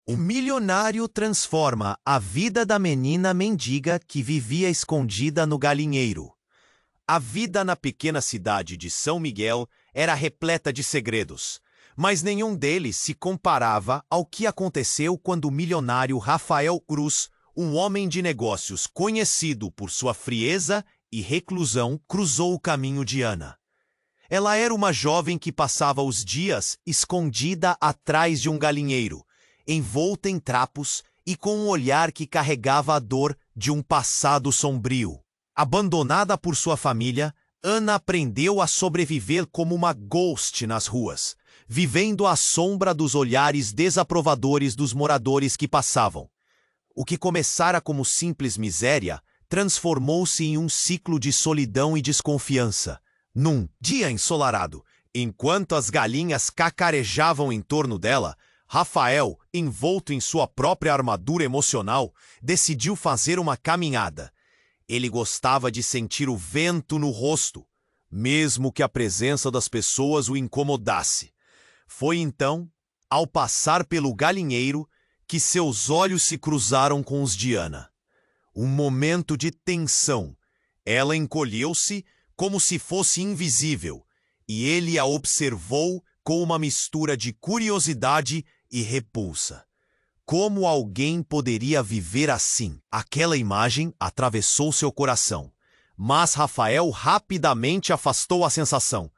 O milionário transforma a vida da menina mendiga que vivia escondida no galinheiro. A vida na pequena cidade de São Miguel era repleta de segredos, mas nenhum deles se comparava ao que aconteceu quando o milionário Rafael Cruz, um homem de negócios conhecido por sua frieza e reclusão, cruzou o caminho de Ana. Ela era uma jovem que passava os dias escondida atrás de um galinheiro, envolta em trapos e com um olhar que carregava a dor de um passado sombrio. Abandonada por sua família, Ana aprendeu a sobreviver como uma ghost nas ruas, vivendo à sombra dos olhares desaprovadores dos moradores que passavam. O que começara como simples miséria transformou-se em um ciclo de solidão e desconfiança. Num dia ensolarado, enquanto as galinhas cacarejavam em torno dela, Rafael, envolto em sua própria armadura emocional, decidiu fazer uma caminhada. Ele gostava de sentir o vento no rosto, mesmo que a presença das pessoas o incomodasse. Foi então, ao passar pelo galinheiro, que seus olhos se cruzaram com os de Ana. Um momento de tensão. Ela encolheu-se como se fosse invisível, e ele a observou com uma mistura de curiosidade e repulsa. Como alguém poderia viver assim? Aquela imagem atravessou seu coração, mas Rafael rapidamente afastou a sensação.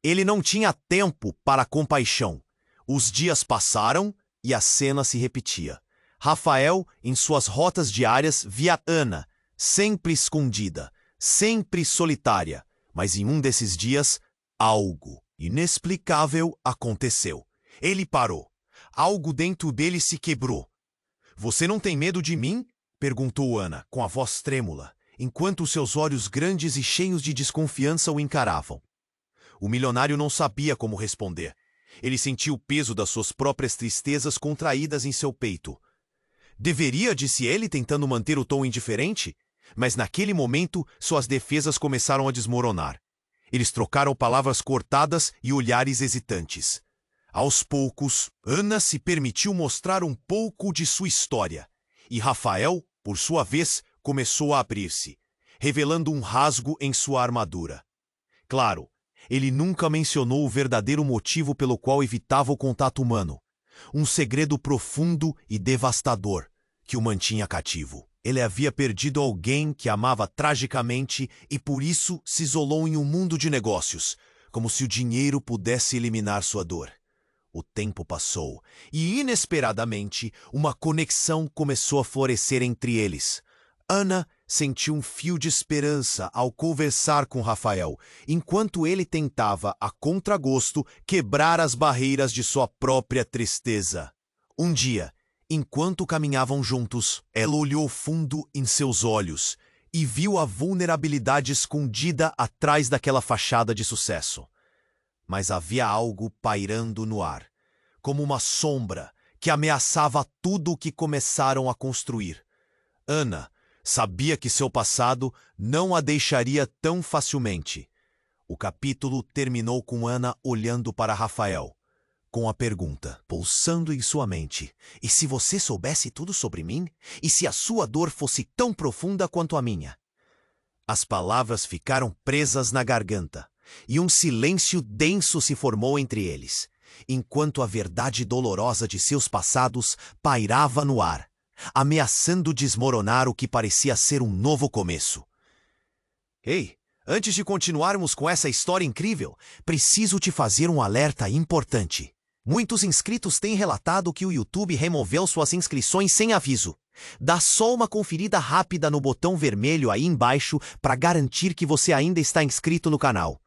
Ele não tinha tempo para compaixão. Os dias passaram e a cena se repetia. Rafael, em suas rotas diárias, via Ana, sempre escondida, sempre solitária. Mas em um desses dias, algo inexplicável aconteceu. Ele parou. Algo dentro dele se quebrou. "Você não tem medo de mim?" perguntou Ana, com a voz trêmula, enquanto seus olhos grandes e cheios de desconfiança o encaravam. O milionário não sabia como responder. Ele sentia o peso das suas próprias tristezas contraídas em seu peito. Deveria, disse ele, tentando manter o tom indiferente, mas naquele momento suas defesas começaram a desmoronar. Eles trocaram palavras cortadas e olhares hesitantes. Aos poucos, Ana se permitiu mostrar um pouco de sua história, e Rafael, por sua vez, começou a abrir-se, revelando um rasgo em sua armadura. Claro, ele nunca mencionou o verdadeiro motivo pelo qual evitava o contato humano, um segredo profundo e devastador que o mantinha cativo. Ele havia perdido alguém que amava tragicamente e por isso se isolou em um mundo de negócios, como se o dinheiro pudesse eliminar sua dor. O tempo passou e, inesperadamente, uma conexão começou a florescer entre eles. Ana sentiu um fio de esperança ao conversar com Rafael, enquanto ele tentava, a contragosto, quebrar as barreiras de sua própria tristeza. Um dia, enquanto caminhavam juntos, ela olhou fundo em seus olhos e viu a vulnerabilidade escondida atrás daquela fachada de sucesso. Mas havia algo pairando no ar, como uma sombra que ameaçava tudo o que começaram a construir. Ana sabia que seu passado não a deixaria tão facilmente. O capítulo terminou com Ana olhando para Rafael, com a pergunta pulsando em sua mente: e se você soubesse tudo sobre mim? E se a sua dor fosse tão profunda quanto a minha? As palavras ficaram presas na garganta, e um silêncio denso se formou entre eles, enquanto a verdade dolorosa de seus passados pairava no ar, ameaçando desmoronar o que parecia ser um novo começo. Ei, antes de continuarmos com essa história incrível, preciso te fazer um alerta importante. Muitos inscritos têm relatado que o YouTube removeu suas inscrições sem aviso. Dá só uma conferida rápida no botão vermelho aí embaixo para garantir que você ainda está inscrito no canal.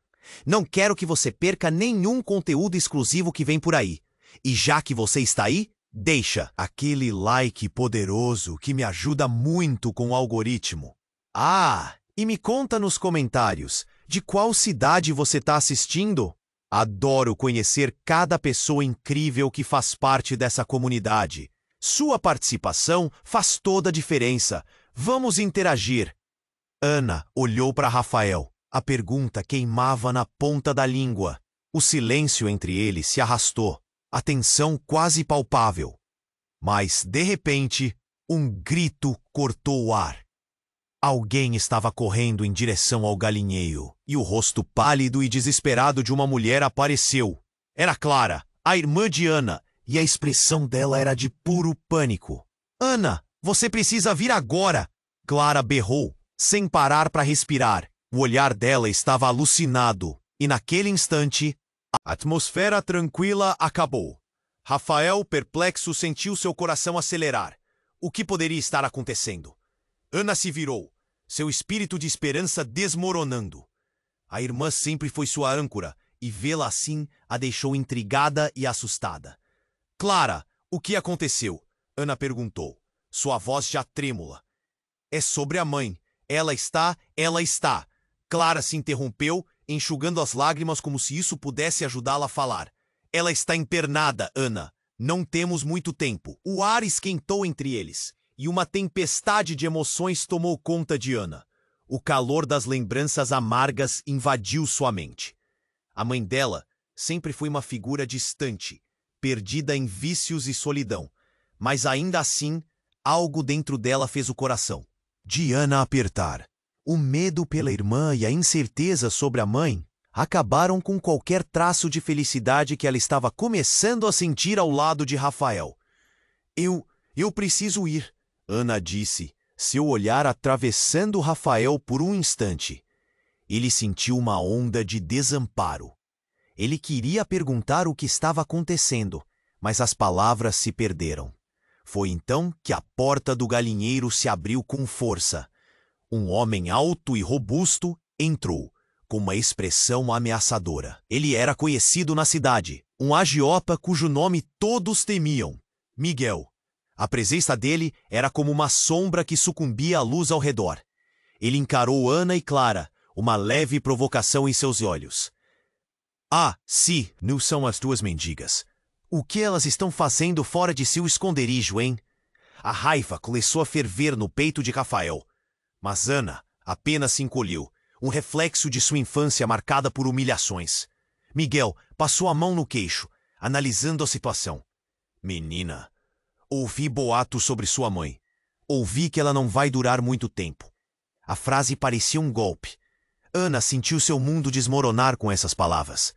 Não quero que você perca nenhum conteúdo exclusivo que vem por aí. E já que você está aí, deixa aquele like poderoso que me ajuda muito com o algoritmo. Ah, e me conta nos comentários de qual cidade você está assistindo. Adoro conhecer cada pessoa incrível que faz parte dessa comunidade. Sua participação faz toda a diferença. Vamos interagir. Ana olhou para Rafael. A pergunta queimava na ponta da língua. O silêncio entre eles se arrastou, a tensão quase palpável. Mas, de repente, um grito cortou o ar. Alguém estava correndo em direção ao galinheiro, e o rosto pálido e desesperado de uma mulher apareceu. Era Clara, a irmã de Ana, e a expressão dela era de puro pânico. Ana, você precisa vir agora! Clara berrou, sem parar para respirar. O olhar dela estava alucinado, e naquele instante, a atmosfera tranquila acabou. Rafael, perplexo, sentiu seu coração acelerar. O que poderia estar acontecendo? Ana se virou, seu espírito de esperança desmoronando. A irmã sempre foi sua âncora, e vê-la assim a deixou intrigada e assustada. Clara, o que aconteceu? Ana perguntou, sua voz já trêmula. É sobre a mãe. Ela está. Clara se interrompeu, enxugando as lágrimas como se isso pudesse ajudá-la a falar. Ela está internada, Ana. Não temos muito tempo. O ar esquentou entre eles, e uma tempestade de emoções tomou conta de Ana. O calor das lembranças amargas invadiu sua mente. A mãe dela sempre foi uma figura distante, perdida em vícios e solidão, mas ainda assim, algo dentro dela fez o coração de Ana apertar. O medo pela irmã e a incerteza sobre a mãe acabaram com qualquer traço de felicidade que ela estava começando a sentir ao lado de Rafael. Eu preciso ir, Ana disse, seu olhar atravessando Rafael por um instante. Ele sentiu uma onda de desamparo. Ele queria perguntar o que estava acontecendo, mas as palavras se perderam. Foi então que a porta do galinheiro se abriu com força. Um homem alto e robusto entrou, com uma expressão ameaçadora. Ele era conhecido na cidade, um agiota cujo nome todos temiam, Miguel. A presença dele era como uma sombra que sucumbia à luz ao redor. Ele encarou Ana e Clara, uma leve provocação em seus olhos. Ah, sim, não são as duas mendigas. O que elas estão fazendo fora de seu esconderijo, hein? A raiva começou a ferver no peito de Rafael. Mas Ana apenas se encolheu, um reflexo de sua infância marcada por humilhações. Miguel passou a mão no queixo, analisando a situação. Menina, ouvi boatos sobre sua mãe. Ouvi que ela não vai durar muito tempo. A frase parecia um golpe. Ana sentiu seu mundo desmoronar com essas palavras.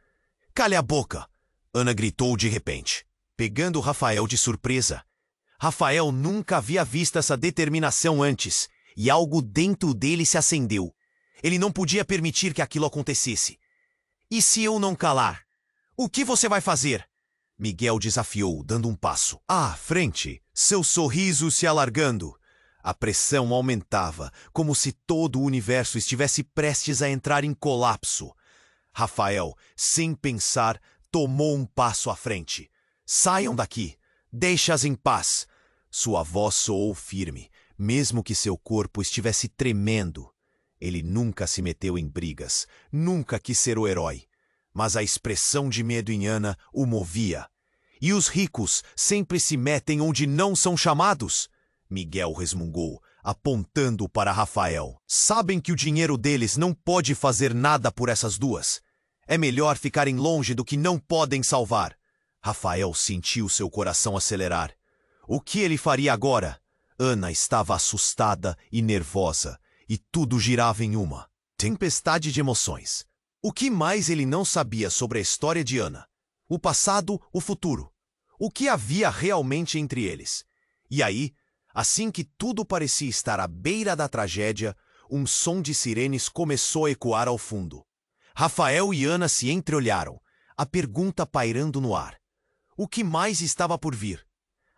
Cale a boca! Ana gritou de repente, pegando Rafael de surpresa. Rafael nunca havia visto essa determinação antes, e algo dentro dele se acendeu. Ele não podia permitir que aquilo acontecesse. E se eu não calar? O que você vai fazer? Miguel desafiou, dando um passo à frente, seu sorriso se alargando. A pressão aumentava, como se todo o universo estivesse prestes a entrar em colapso. Rafael, sem pensar, tomou um passo à frente. Saiam daqui! Deixa-as em paz! Sua voz soou firme, mesmo que seu corpo estivesse tremendo. Ele nunca se meteu em brigas, nunca quis ser o herói. Mas a expressão de medo em Ana o movia. E os ricos sempre se metem onde não são chamados? Miguel resmungou, apontando para Rafael. Sabem que o dinheiro deles não pode fazer nada por essas duas. É melhor ficarem longe do que não podem salvar. Rafael sentiu seu coração acelerar. O que ele faria agora? Ana estava assustada e nervosa, e tudo girava em uma tempestade de emoções. O que mais ele não sabia sobre a história de Ana? O passado, o futuro. O que havia realmente entre eles? E aí, assim que tudo parecia estar à beira da tragédia, um som de sirenes começou a ecoar ao fundo. Rafael e Ana se entreolharam, a pergunta pairando no ar. O que mais estava por vir?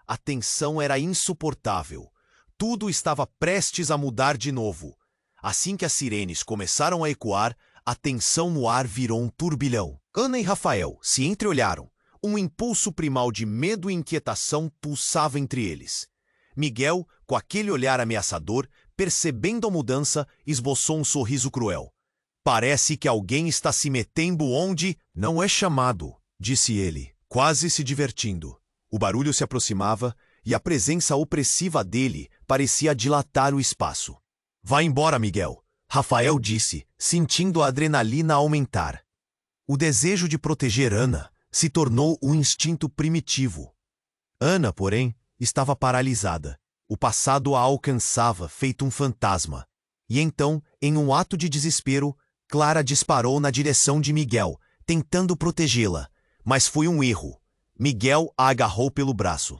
A tensão era insuportável. Tudo estava prestes a mudar de novo. Assim que as sirenes começaram a ecoar, a tensão no ar virou um turbilhão. Ana e Rafael se entreolharam. Um impulso primal de medo e inquietação pulsava entre eles. Miguel, com aquele olhar ameaçador, percebendo a mudança, esboçou um sorriso cruel. Parece que alguém está se metendo onde não é chamado, disse ele, quase se divertindo. O barulho se aproximava e a presença opressiva dele parecia dilatar o espaço. Vá embora, Miguel, Rafael disse, sentindo a adrenalina aumentar. O desejo de proteger Ana se tornou um instinto primitivo. Ana, porém, estava paralisada. O passado a alcançava, feito um fantasma. E então, em um ato de desespero, Clara disparou na direção de Miguel, tentando protegê-la. Mas foi um erro. Miguel a agarrou pelo braço.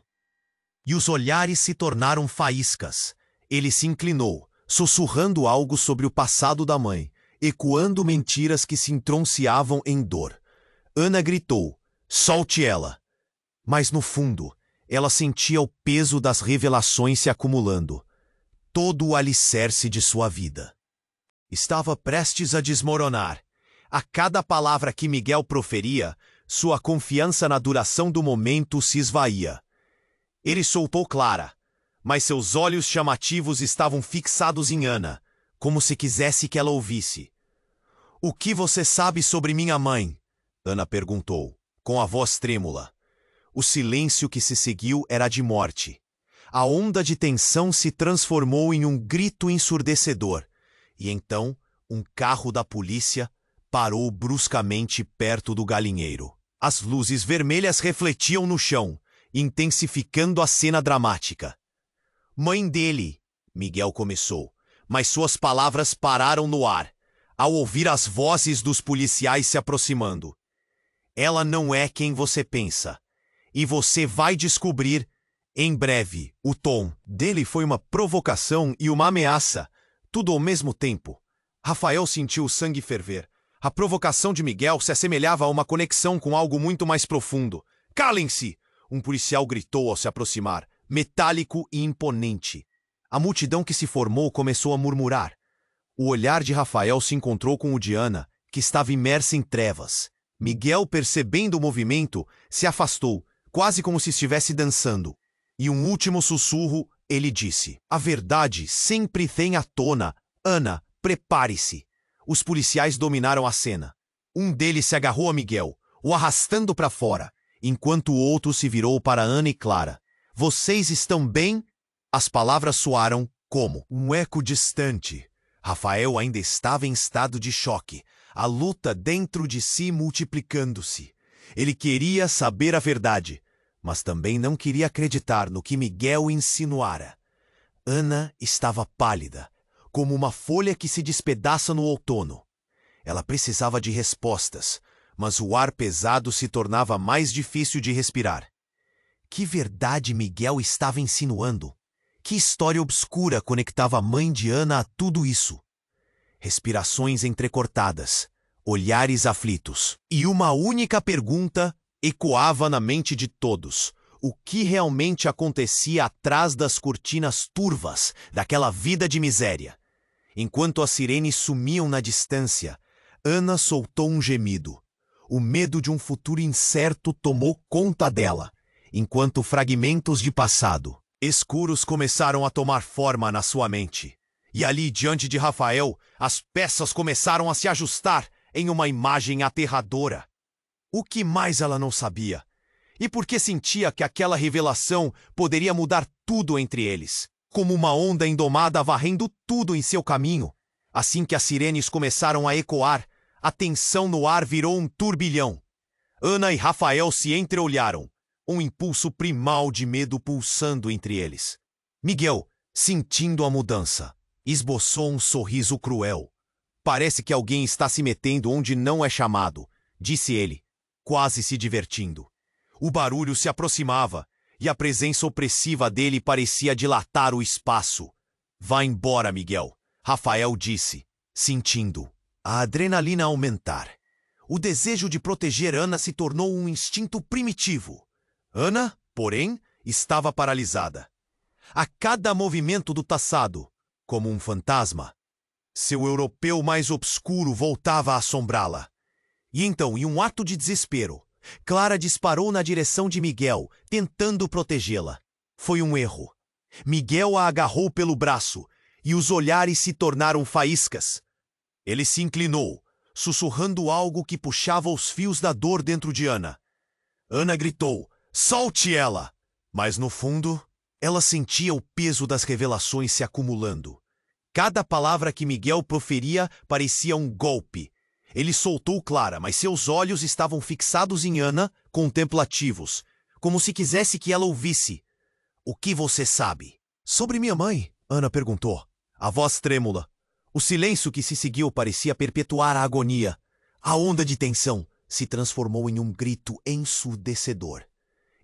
E os olhares se tornaram faíscas. Ele se inclinou, sussurrando algo sobre o passado da mãe, ecoando mentiras que se entronciavam em dor. Ana gritou: "Solte ela!" Mas no fundo, ela sentia o peso das revelações se acumulando. Todo o alicerce de sua vida estava prestes a desmoronar. A cada palavra que Miguel proferia, sua confiança na duração do momento se esvaía. Ele soltou Clara, mas seus olhos chamativos estavam fixados em Ana, como se quisesse que ela ouvisse. "O que você sabe sobre minha mãe?" Ana perguntou, com a voz trêmula. O silêncio que se seguiu era de morte. A onda de tensão se transformou em um grito ensurdecedor, e então um carro da polícia parou bruscamente perto do galinheiro. As luzes vermelhas refletiam no chão, intensificando a cena dramática. "Mãe dele", Miguel começou, mas suas palavras pararam no ar, ao ouvir as vozes dos policiais se aproximando. "Ela não é quem você pensa. E você vai descobrir em breve." O tom dele foi uma provocação e uma ameaça, tudo ao mesmo tempo. Rafael sentiu o sangue ferver. A provocação de Miguel se assemelhava a uma conexão com algo muito mais profundo. "Calem-se!" Um policial gritou ao se aproximar, metálico e imponente. A multidão que se formou começou a murmurar. O olhar de Rafael se encontrou com o de Ana, que estava imersa em trevas. Miguel, percebendo o movimento, se afastou, quase como se estivesse dançando. E um último sussurro, ele disse: "A verdade sempre vem à tona. Ana, prepare-se." Os policiais dominaram a cena. Um deles se agarrou a Miguel, o arrastando para fora, enquanto o outro se virou para Ana e Clara. "Vocês estão bem?" As palavras soaram como um eco distante. Rafael ainda estava em estado de choque, a luta dentro de si multiplicando-se. Ele queria saber a verdade, mas também não queria acreditar no que Miguel insinuara. Ana estava pálida, como uma folha que se despedaça no outono. Ela precisava de respostas, mas o ar pesado se tornava mais difícil de respirar. Que verdade Miguel estava insinuando? Que história obscura conectava a mãe de Ana a tudo isso? Respirações entrecortadas, olhares aflitos. E uma única pergunta ecoava na mente de todos: o que realmente acontecia atrás das cortinas turvas daquela vida de miséria? Enquanto as sirenes sumiam na distância, Ana soltou um gemido. O medo de um futuro incerto tomou conta dela, enquanto fragmentos de passado escuros começaram a tomar forma na sua mente. E ali, diante de Rafael, as peças começaram a se ajustar em uma imagem aterradora. O que mais ela não sabia? E por que sentia que aquela revelação poderia mudar tudo entre eles, como uma onda indomada varrendo tudo em seu caminho? Assim que as sirenes começaram a ecoar, a tensão no ar virou um turbilhão. Ana e Rafael se entreolharam, um impulso primal de medo pulsando entre eles. Miguel, sentindo a mudança, esboçou um sorriso cruel. "Parece que alguém está se metendo onde não é chamado", disse ele, quase se divertindo. O barulho se aproximava, e a presença opressiva dele parecia dilatar o espaço. "Vá embora, Miguel", Rafael disse, sentindo a adrenalina aumentar. O desejo de proteger Ana se tornou um instinto primitivo. Ana, porém, estava paralisada. A cada movimento do taçado, como um fantasma, seu europeu mais obscuro voltava a assombrá-la. E então, em um ato de desespero, Clara disparou na direção de Miguel, tentando protegê-la. Foi um erro. Miguel a agarrou pelo braço, e os olhares se tornaram faíscas. Ele se inclinou, sussurrando algo que puxava os fios da dor dentro de Ana. Ana gritou: "Solte ela!" Mas no fundo, ela sentia o peso das revelações se acumulando. Cada palavra que Miguel proferia parecia um golpe. Ele soltou Clara, mas seus olhos estavam fixados em Ana, contemplativos, como se quisesse que ela ouvisse. O que você sabe? Sobre minha mãe, Ana perguntou, a voz trêmula. O silêncio que se seguiu parecia perpetuar a agonia. A onda de tensão se transformou em um grito ensurdecedor.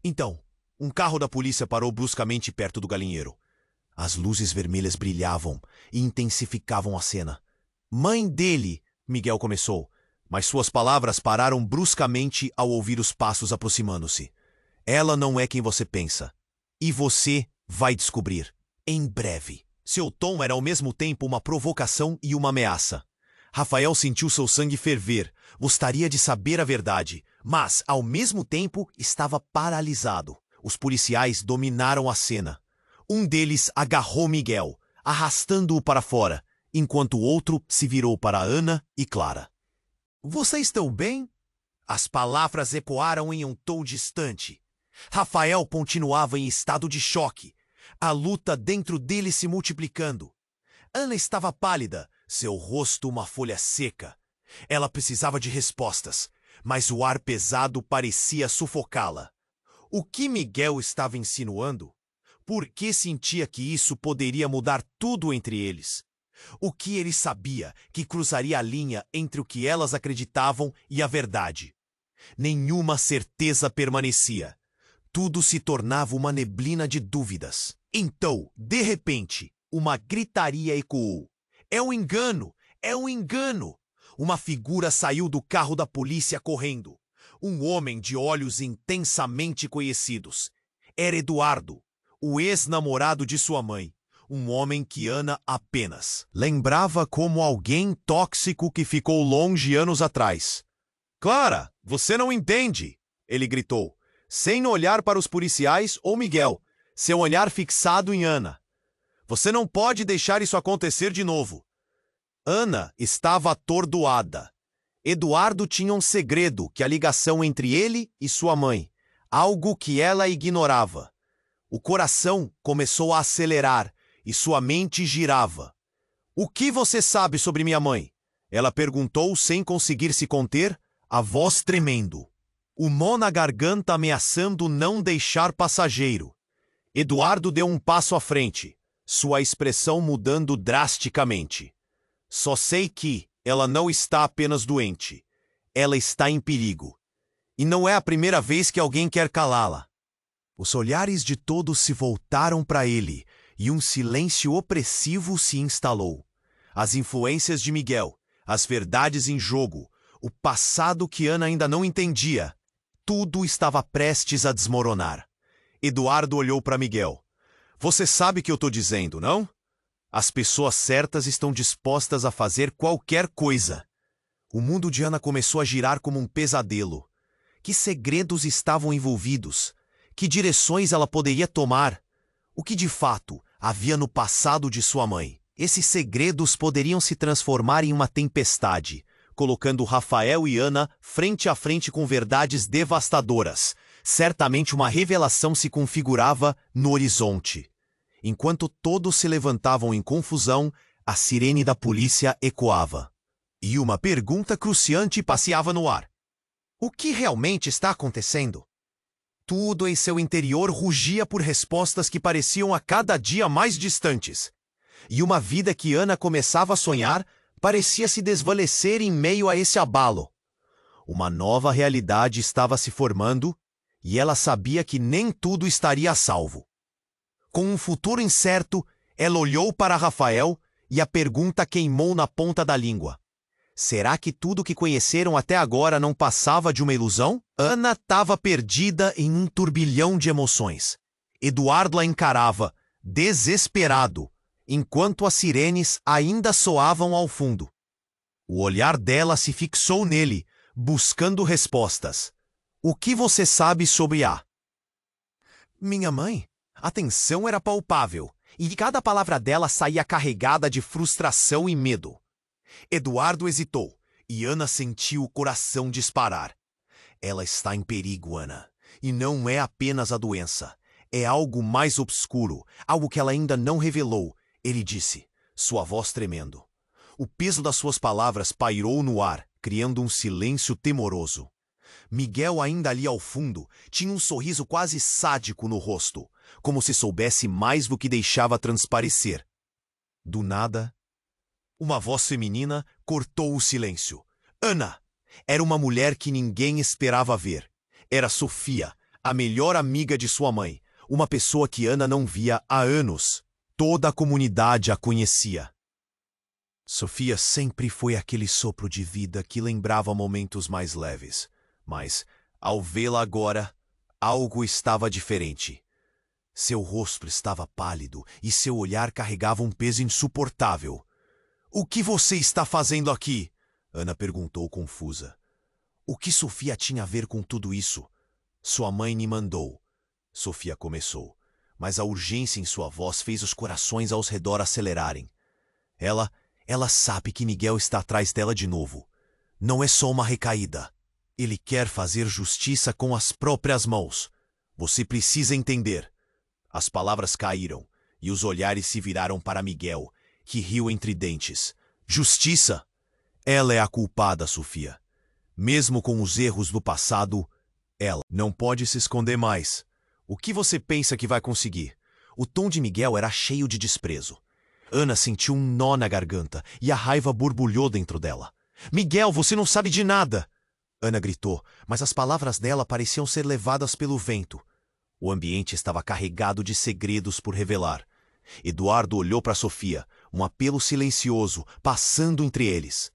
Então, um carro da polícia parou bruscamente perto do galinheiro. As luzes vermelhas brilhavam e intensificavam a cena. Mãe dele, Miguel começou, mas suas palavras pararam bruscamente ao ouvir os passos aproximando-se. Ela não é quem você pensa. E você vai descobrir, em breve. Seu tom era ao mesmo tempo uma provocação e uma ameaça. Rafael sentiu seu sangue ferver, gostaria de saber a verdade, mas, ao mesmo tempo, estava paralisado. Os policiais dominaram a cena. Um deles agarrou Miguel, arrastando-o para fora, enquanto o outro se virou para Ana e Clara. Vocês estão bem? As palavras ecoaram em um tom distante. Rafael continuava em estado de choque, a luta dentro dele se multiplicando. Ana estava pálida, seu rosto uma folha seca. Ela precisava de respostas, mas o ar pesado parecia sufocá-la. O que Miguel estava insinuando? Por que sentia que isso poderia mudar tudo entre eles? O que ele sabia que cruzaria a linha entre o que elas acreditavam e a verdade? Nenhuma certeza permanecia. Tudo se tornava uma neblina de dúvidas. Então, de repente, uma gritaria ecoou. É um engano! É um engano! Uma figura saiu do carro da polícia correndo. Um homem de olhos intensamente conhecidos. Era Eduardo, o ex-namorado de sua mãe. Um homem que Ana apenas lembrava como alguém tóxico que ficou longe anos atrás. Clara, você não entende! Ele gritou, sem olhar para os policiais ou Miguel, seu olhar fixado em Ana. Você não pode deixar isso acontecer de novo. Ana estava atordoada. Eduardo tinha um segredo, que a ligação entre ele e sua mãe, algo que ela ignorava. O coração começou a acelerar e sua mente girava. O que você sabe sobre minha mãe? Ela perguntou sem conseguir se conter, a voz tremendo. O nó na garganta ameaçando não deixar passageiro. Eduardo deu um passo à frente, sua expressão mudando drasticamente. Só sei que ela não está apenas doente. Ela está em perigo. E não é a primeira vez que alguém quer calá-la. Os olhares de todos se voltaram para ele e um silêncio opressivo se instalou. As influências de Miguel, as verdades em jogo, o passado que Ana ainda não entendia. Tudo estava prestes a desmoronar. Eduardo olhou para Miguel. Você sabe o que eu estou dizendo, não? As pessoas certas estão dispostas a fazer qualquer coisa. O mundo de Ana começou a girar como um pesadelo. Que segredos estavam envolvidos? Que direções ela poderia tomar? O que de fato havia no passado de sua mãe? Esses segredos poderiam se transformar em uma tempestade, colocando Rafael e Ana frente a frente com verdades devastadoras. Certamente uma revelação se configurava no horizonte. Enquanto todos se levantavam em confusão, a sirene da polícia ecoava. E uma pergunta cruciante passeava no ar. O que realmente está acontecendo? Tudo em seu interior rugia por respostas que pareciam a cada dia mais distantes. E uma vida que Ana começava a sonhar parecia se desvanecer em meio a esse abalo. Uma nova realidade estava se formando e ela sabia que nem tudo estaria a salvo. Com um futuro incerto, ela olhou para Rafael e a pergunta queimou na ponta da língua. Será que tudo que conheceram até agora não passava de uma ilusão? Ana estava perdida em um turbilhão de emoções. Eduardo a encarava, desesperado, enquanto as sirenes ainda soavam ao fundo. O olhar dela se fixou nele, buscando respostas. O que você sabe sobre a... Minha mãe? A tensão era palpável, e de cada palavra dela saía carregada de frustração e medo. Eduardo hesitou, e Ana sentiu o coração disparar. Ela está em perigo, Ana. E não é apenas a doença. É algo mais obscuro, algo que ela ainda não revelou, ele disse, sua voz tremendo. O peso das suas palavras pairou no ar, criando um silêncio temoroso. Miguel, ainda ali ao fundo, tinha um sorriso quase sádico no rosto, como se soubesse mais do que deixava transparecer. Do nada, uma voz feminina cortou o silêncio. Ana! Era uma mulher que ninguém esperava ver. Era Sofia, a melhor amiga de sua mãe, uma pessoa que Ana não via há anos. Toda a comunidade a conhecia. Sofia sempre foi aquele sopro de vida que lembrava momentos mais leves. Mas, ao vê-la agora, algo estava diferente. Seu rosto estava pálido e seu olhar carregava um peso insuportável. "O que você está fazendo aqui?" Ana perguntou confusa. O que Sofia tinha a ver com tudo isso? Sua mãe me mandou. Sofia começou, mas a urgência em sua voz fez os corações ao redor acelerarem. Ela sabe que Miguel está atrás dela de novo. Não é só uma recaída. Ele quer fazer justiça com as próprias mãos. Você precisa entender. As palavras caíram, e os olhares se viraram para Miguel, que riu entre dentes. Justiça? Ela é a culpada, Sofia. Mesmo com os erros do passado, ela não pode se esconder mais. O que você pensa que vai conseguir? O tom de Miguel era cheio de desprezo. Ana sentiu um nó na garganta e a raiva borbulhou dentro dela. Miguel, você não sabe de nada! Ana gritou, mas as palavras dela pareciam ser levadas pelo vento. O ambiente estava carregado de segredos por revelar. Eduardo olhou para Sofia, um apelo silencioso, passando entre eles.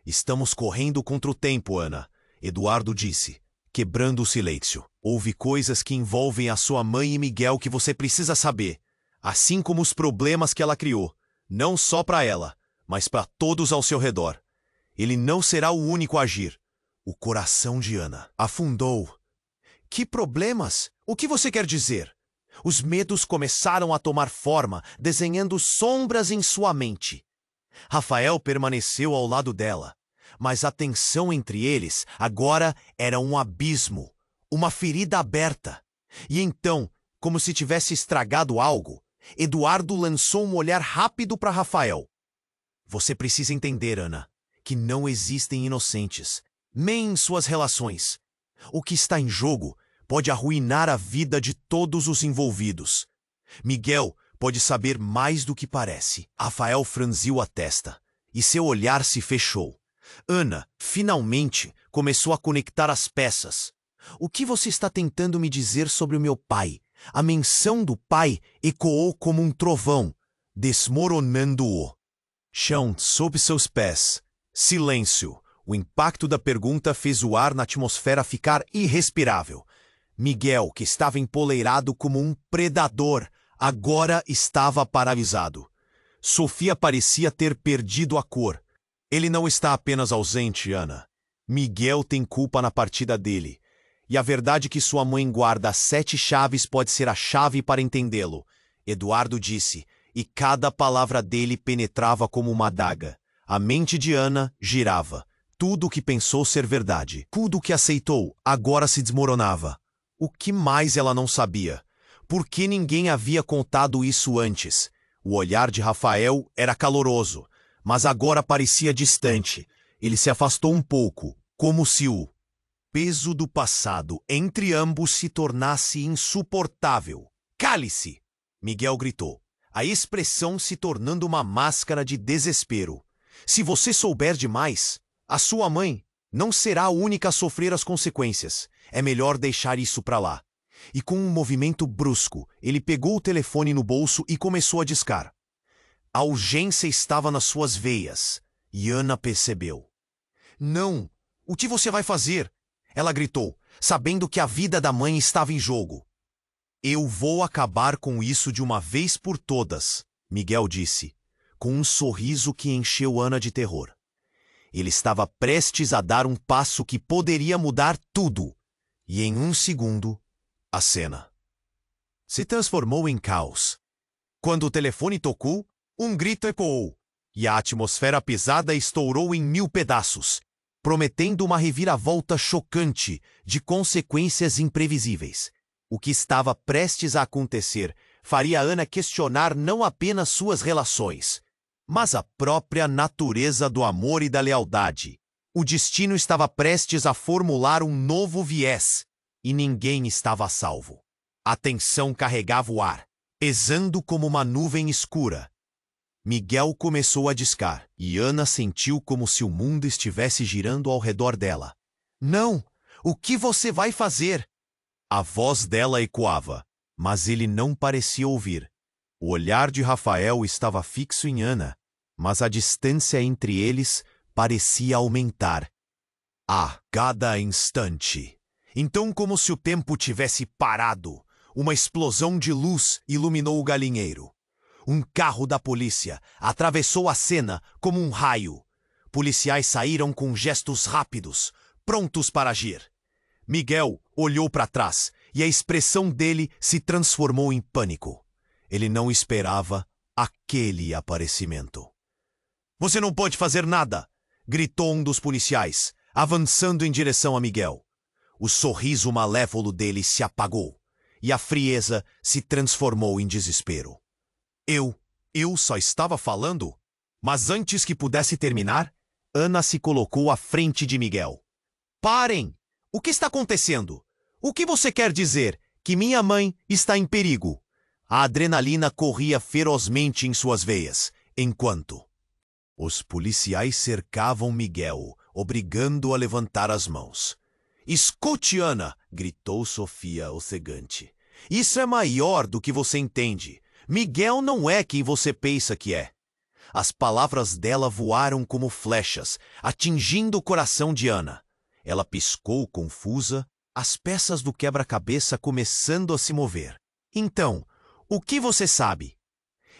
Estamos correndo contra o tempo, Ana, Eduardo disse, quebrando o silêncio. Houve coisas que envolvem a sua mãe e Miguel que você precisa saber, assim como os problemas que ela criou, não só para ela, mas para todos ao seu redor. Ele não será o único a agir. O coração de Ana afundou. Que problemas? O que você quer dizer? Os medos começaram a tomar forma, desenhando sombras em sua mente. Rafael permaneceu ao lado dela, mas a tensão entre eles agora era um abismo, uma ferida aberta. E então, como se tivesse estragado algo, Eduardo lançou um olhar rápido para Rafael. Você precisa entender, Ana, que não existem inocentes, nem em suas relações. O que está em jogo pode arruinar a vida de todos os envolvidos. Miguel pode saber mais do que parece. Rafael franziu a testa e seu olhar se fechou. Ana, finalmente, começou a conectar as peças. O que você está tentando me dizer sobre o meu pai? A menção do pai ecoou como um trovão, desmoronando-o. Chão sob seus pés. Silêncio. O impacto da pergunta fez o ar na atmosfera ficar irrespirável. Miguel, que estava empoleirado como um predador, agora estava paralisado. Sofia parecia ter perdido a cor. Ele não está apenas ausente, Ana. Miguel tem culpa na partida dele. E a verdade que sua mãe guarda 7 chaves pode ser a chave para entendê-lo. Eduardo disse, e cada palavra dele penetrava como uma adaga. A mente de Ana girava. Tudo o que pensou ser verdade, tudo o que aceitou, agora se desmoronava. O que mais ela não sabia? Por que ninguém havia contado isso antes? O olhar de Rafael era caloroso, mas agora parecia distante. Ele se afastou um pouco, como se o peso do passado entre ambos se tornasse insuportável. Cale-se! Miguel gritou, a expressão se tornando uma máscara de desespero. Se você souber demais, a sua mãe não será a única a sofrer as consequências. É melhor deixar isso para lá. E com um movimento brusco, ele pegou o telefone no bolso e começou a discar. A urgência estava nas suas veias, e Ana percebeu. Não! O que você vai fazer? Ela gritou, sabendo que a vida da mãe estava em jogo. Eu vou acabar com isso de uma vez por todas, Miguel disse, com um sorriso que encheu Ana de terror. Ele estava prestes a dar um passo que poderia mudar tudo. E em um segundo, a cena se transformou em caos. Quando o telefone tocou, um grito ecoou, e a atmosfera pesada estourou em 1000 pedaços, prometendo uma reviravolta chocante de consequências imprevisíveis. O que estava prestes a acontecer faria Ana questionar não apenas suas relações, mas a própria natureza do amor e da lealdade. O destino estava prestes a formular um novo viés, e ninguém estava a salvo. A tensão carregava o ar, pesando como uma nuvem escura. Miguel começou a discar, e Ana sentiu como se o mundo estivesse girando ao redor dela. Não! O que você vai fazer? A voz dela ecoava, mas ele não parecia ouvir. O olhar de Rafael estava fixo em Ana, mas a distância entre eles parecia aumentar. A cada instante. Então, como se o tempo tivesse parado, uma explosão de luz iluminou o galinheiro. Um carro da polícia atravessou a cena como um raio. Policiais saíram com gestos rápidos, prontos para agir. Miguel olhou para trás e a expressão dele se transformou em pânico. Ele não esperava aquele aparecimento. Você não pode fazer nada! Gritou um dos policiais, avançando em direção a Miguel. O sorriso malévolo dele se apagou e a frieza se transformou em desespero. Eu só estava falando? Mas antes que pudesse terminar, Ana se colocou à frente de Miguel. Parem! O que está acontecendo? O que você quer dizer? Que minha mãe está em perigo? A adrenalina corria ferozmente em suas veias, enquanto os policiais cercavam Miguel, obrigando-o a levantar as mãos. Escute, Ana! Gritou Sofia ofegante. Isso é maior do que você entende. Miguel não é quem você pensa que é. As palavras dela voaram como flechas, atingindo o coração de Ana. Ela piscou confusa, as peças do quebra-cabeça começando a se mover. Então, o que você sabe?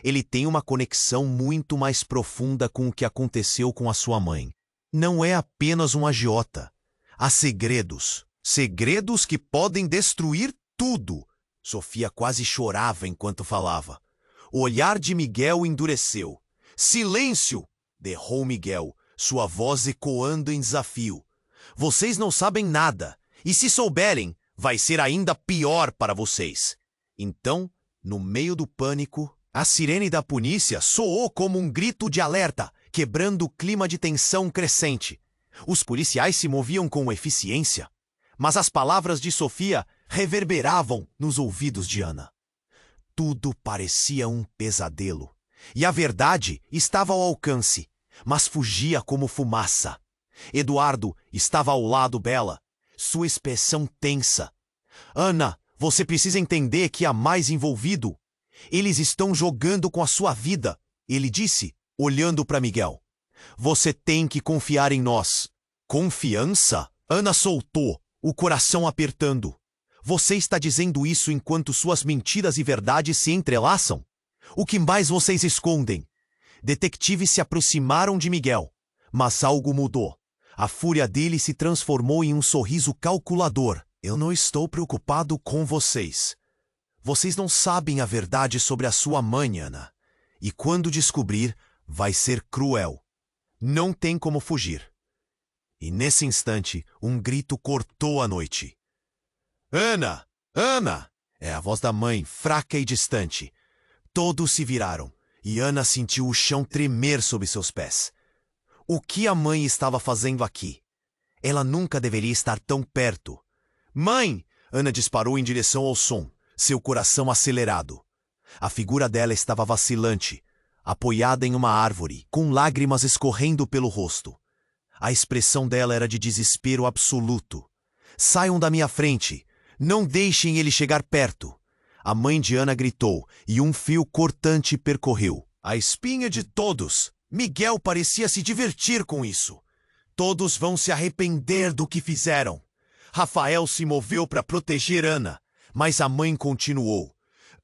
Ele tem uma conexão muito mais profunda com o que aconteceu com a sua mãe. Não é apenas um agiota. Há segredos. Segredos que podem destruir tudo. Sofia quase chorava enquanto falava. O olhar de Miguel endureceu. Silêncio! Berrou Miguel, sua voz ecoando em desafio. Vocês não sabem nada, e se souberem, vai ser ainda pior para vocês. Então, no meio do pânico, a sirene da polícia soou como um grito de alerta, quebrando o clima de tensão crescente. Os policiais se moviam com eficiência, mas as palavras de Sofia reverberavam nos ouvidos de Ana. Tudo parecia um pesadelo, e a verdade estava ao alcance, mas fugia como fumaça. Eduardo estava ao lado dela, sua expressão tensa. Ana, você precisa entender que há mais envolvido. Eles estão jogando com a sua vida, ele disse, olhando para Miguel. Você tem que confiar em nós. Confiança? Ana soltou, o coração apertando. Você está dizendo isso enquanto suas mentiras e verdades se entrelaçam? O que mais vocês escondem? Detetives se aproximaram de Miguel, mas algo mudou. A fúria dele se transformou em um sorriso calculador. Eu não estou preocupado com vocês. Vocês não sabem a verdade sobre a sua mãe, Ana. E quando descobrir, vai ser cruel. Não tem como fugir. E nesse instante, um grito cortou a noite. Ana! Ana! É a voz da mãe, fraca e distante. Todos se viraram, e Ana sentiu o chão tremer sob seus pés. O que a mãe estava fazendo aqui? Ela nunca deveria estar tão perto. Mãe! Ana disparou em direção ao som, seu coração acelerado. A figura dela estava vacilante, apoiada em uma árvore, com lágrimas escorrendo pelo rosto. A expressão dela era de desespero absoluto. Saiam da minha frente! Não deixem ele chegar perto! A mãe de Ana gritou, e um fio cortante percorreu a espinha de todos. Miguel parecia se divertir com isso. Todos vão se arrepender do que fizeram. Rafael se moveu para proteger Ana, mas a mãe continuou.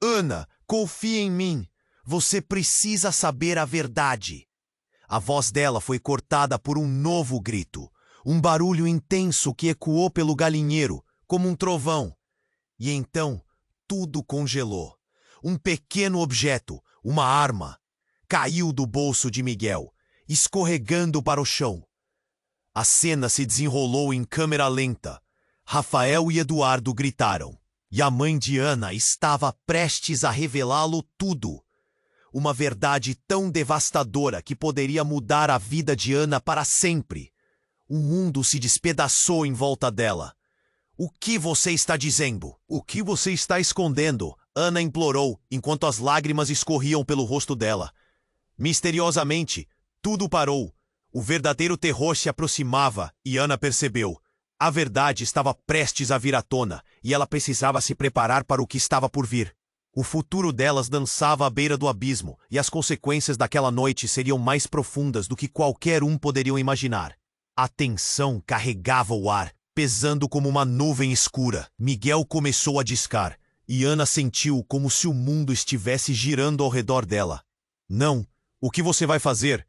Ana, confie em mim. Você precisa saber a verdade. A voz dela foi cortada por um novo grito, um barulho intenso que ecoou pelo galinheiro, como um trovão. E então, tudo congelou. Um pequeno objeto, uma arma, caiu do bolso de Miguel, escorregando para o chão. A cena se desenrolou em câmera lenta. Rafael e Eduardo gritaram, e a mãe de Ana estava prestes a revelá-lo tudo. Uma verdade tão devastadora que poderia mudar a vida de Ana para sempre. O mundo se despedaçou em volta dela. O que você está dizendo? O que você está escondendo? Ana implorou, enquanto as lágrimas escorriam pelo rosto dela. Misteriosamente, tudo parou. O verdadeiro terror se aproximava e Ana percebeu. A verdade estava prestes a vir à tona e ela precisava se preparar para o que estava por vir. O futuro delas dançava à beira do abismo e as consequências daquela noite seriam mais profundas do que qualquer um poderia imaginar. A tensão carregava o ar, pesando como uma nuvem escura. Miguel começou a discar e Ana sentiu como se o mundo estivesse girando ao redor dela. Não, o que você vai fazer?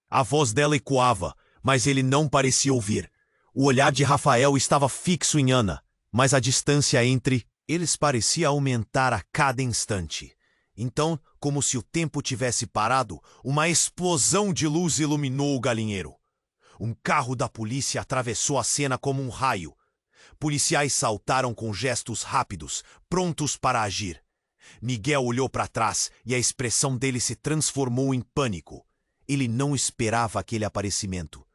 A voz dela ecoava, mas ele não parecia ouvir. O olhar de Rafael estava fixo em Ana, mas a distância entre eles parecia aumentar a cada instante. Então, como se o tempo tivesse parado, uma explosão de luz iluminou o galinheiro. Um carro da polícia atravessou a cena como um raio. Policiais saltaram com gestos rápidos, prontos para agir. Miguel olhou para trás e a expressão dele se transformou em pânico. Ele não esperava aquele aparecimento.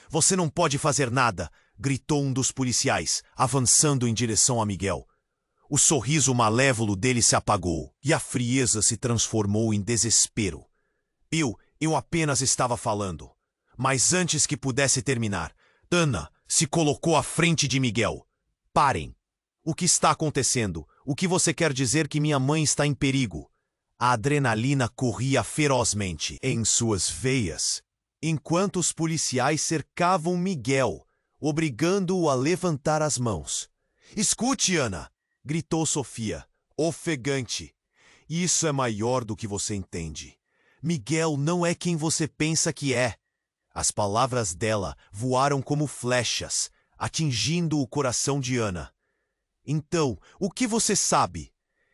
Você não pode fazer nada, gritou um dos policiais, avançando em direção a Miguel. O sorriso malévolo dele se apagou e a frieza se transformou em desespero. Eu apenas estava falando. Mas antes que pudesse terminar, Ana se colocou à frente de Miguel. Parem! O que está acontecendo? O que você quer dizer que minha mãe está em perigo? A adrenalina corria ferozmente em suas veias, enquanto os policiais cercavam Miguel, obrigando-o a levantar as mãos. Escute, Ana! Gritou Sofia, ofegante. Isso é maior do que você entende. Miguel não é quem você pensa que é. As palavras dela voaram como flechas, atingindo o coração de Ana. Então, o que você sabe?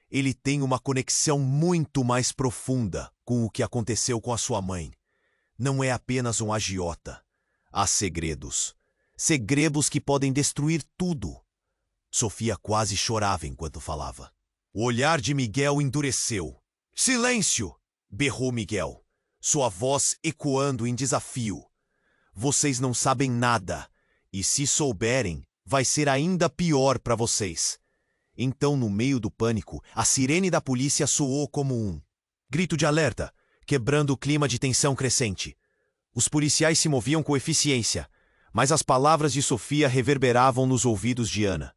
Ele tem uma conexão muito mais profunda com o que aconteceu com a sua mãe. Não é apenas um agiota. Há segredos. Segredos que podem destruir tudo. Sofia quase chorava enquanto falava. O olhar de Miguel endureceu. Silêncio! Berrou Miguel, sua voz ecoando em desafio. Vocês não sabem nada, e se souberem, vai ser ainda pior para vocês. Então, no meio do pânico, a sirene da polícia soou como um grito de alerta, quebrando o clima de tensão crescente. Os policiais se moviam com eficiência, mas as palavras de Sofia reverberavam nos ouvidos de Ana.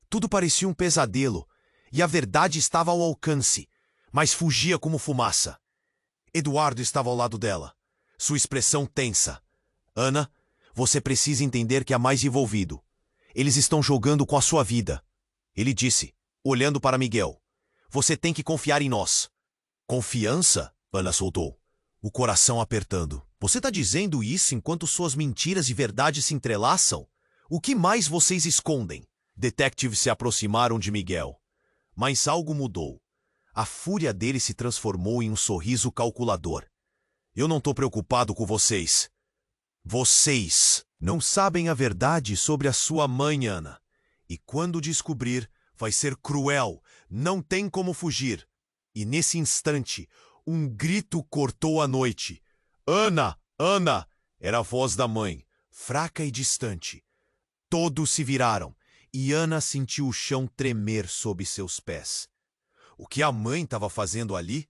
Tudo parecia um pesadelo, e a verdade estava ao alcance, mas fugia como fumaça. Eduardo estava ao lado dela, sua expressão tensa. Ana, você precisa entender que há mais envolvido. Eles estão jogando com a sua vida. Ele disse, olhando para Miguel. Você tem que confiar em nós. Confiança? Ana soltou, o coração apertando. Você está dizendo isso enquanto suas mentiras e verdades se entrelaçam? O que mais vocês escondem? Detectives se aproximaram de Miguel. Mas algo mudou. A fúria dele se transformou em um sorriso calculador. Eu não estou preocupado com vocês. Vocês não sabem a verdade sobre a sua mãe, Ana. E quando descobrir, vai ser cruel. Não tem como fugir. E nesse instante, um grito cortou a noite. Ana! Ana! Era a voz da mãe, fraca e distante. Todos se viraram, e Ana sentiu o chão tremer sob seus pés. O que a mãe estava fazendo ali?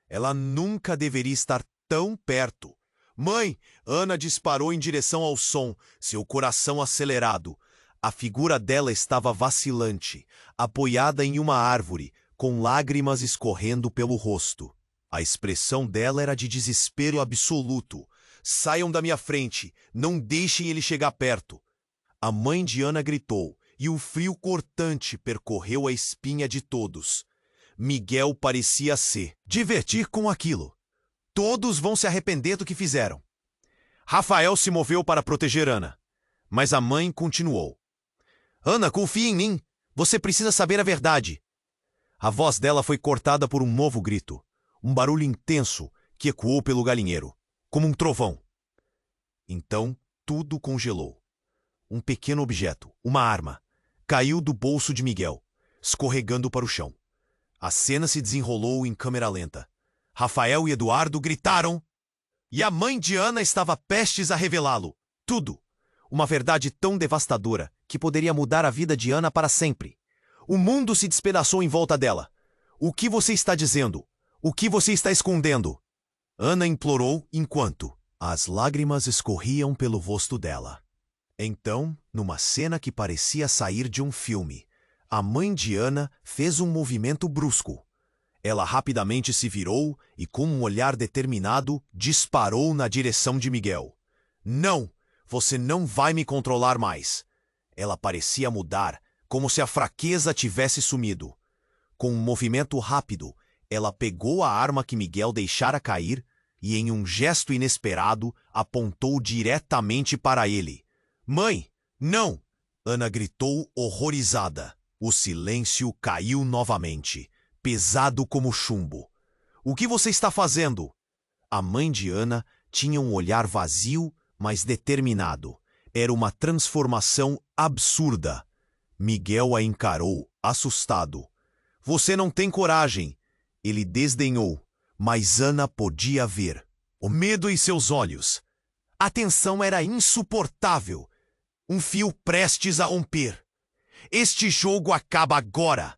Ela nunca deveria estar tão perto. Mãe! Ana disparou em direção ao som, seu coração acelerado. A figura dela estava vacilante, apoiada em uma árvore, com lágrimas escorrendo pelo rosto. A expressão dela era de desespero absoluto. Saiam da minha frente, não deixem ele chegar perto. A mãe de Ana gritou, e o frio cortante percorreu a espinha de todos. Miguel parecia se divertir com aquilo. Todos vão se arrepender do que fizeram. Rafael se moveu para proteger Ana, mas a mãe continuou. Ana, confie em mim. Você precisa saber a verdade. A voz dela foi cortada por um novo grito. Um barulho intenso que ecoou pelo galinheiro, como um trovão. Então, tudo congelou. Um pequeno objeto, uma arma, caiu do bolso de Miguel, escorregando para o chão. A cena se desenrolou em câmera lenta. Rafael e Eduardo gritaram, e a mãe de Ana estava prestes a revelá-lo. Tudo. uma verdade tão devastadora que poderia mudar a vida de Ana para sempre. O mundo se despedaçou em volta dela. O que você está dizendo? O que você está escondendo? Ana implorou enquanto as lágrimas escorriam pelo rosto dela. Então, numa cena que parecia sair de um filme, a mãe de Ana fez um movimento brusco. Ela rapidamente se virou e, com um olhar determinado, disparou na direção de Miguel. Não! Você não vai me controlar mais! Ela parecia mudar, como se a fraqueza tivesse sumido. Com um movimento rápido, ela pegou a arma que Miguel deixara cair e, em um gesto inesperado, apontou diretamente para ele. Mãe, não! Ana gritou horrorizada. O silêncio caiu novamente, pesado como chumbo. O que você está fazendo? A mãe de Ana tinha um olhar vazio, mas determinado. Era uma transformação absurda. Miguel a encarou, assustado. Você não tem coragem. Ele desdenhou, mas Ana podia ver o medo em seus olhos. A tensão era insuportável. Um fio prestes a romper. Este jogo acaba agora.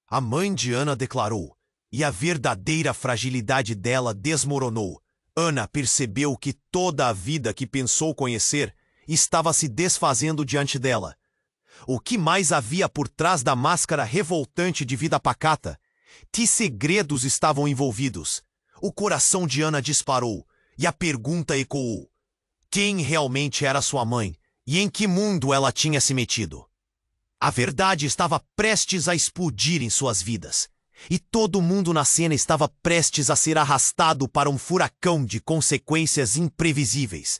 A mãe de Ana declarou, e a verdadeira fragilidade dela desmoronou. Ana percebeu que toda a vida que pensou conhecer estava se desfazendo diante dela. O que mais havia por trás da máscara revoltante de vida pacata? Que segredos estavam envolvidos? O coração de Ana disparou, e a pergunta ecoou. Quem realmente era sua mãe? E em que mundo ela tinha se metido? A verdade estava prestes a explodir em suas vidas. E todo mundo na cena estava prestes a ser arrastado para um furacão de consequências imprevisíveis.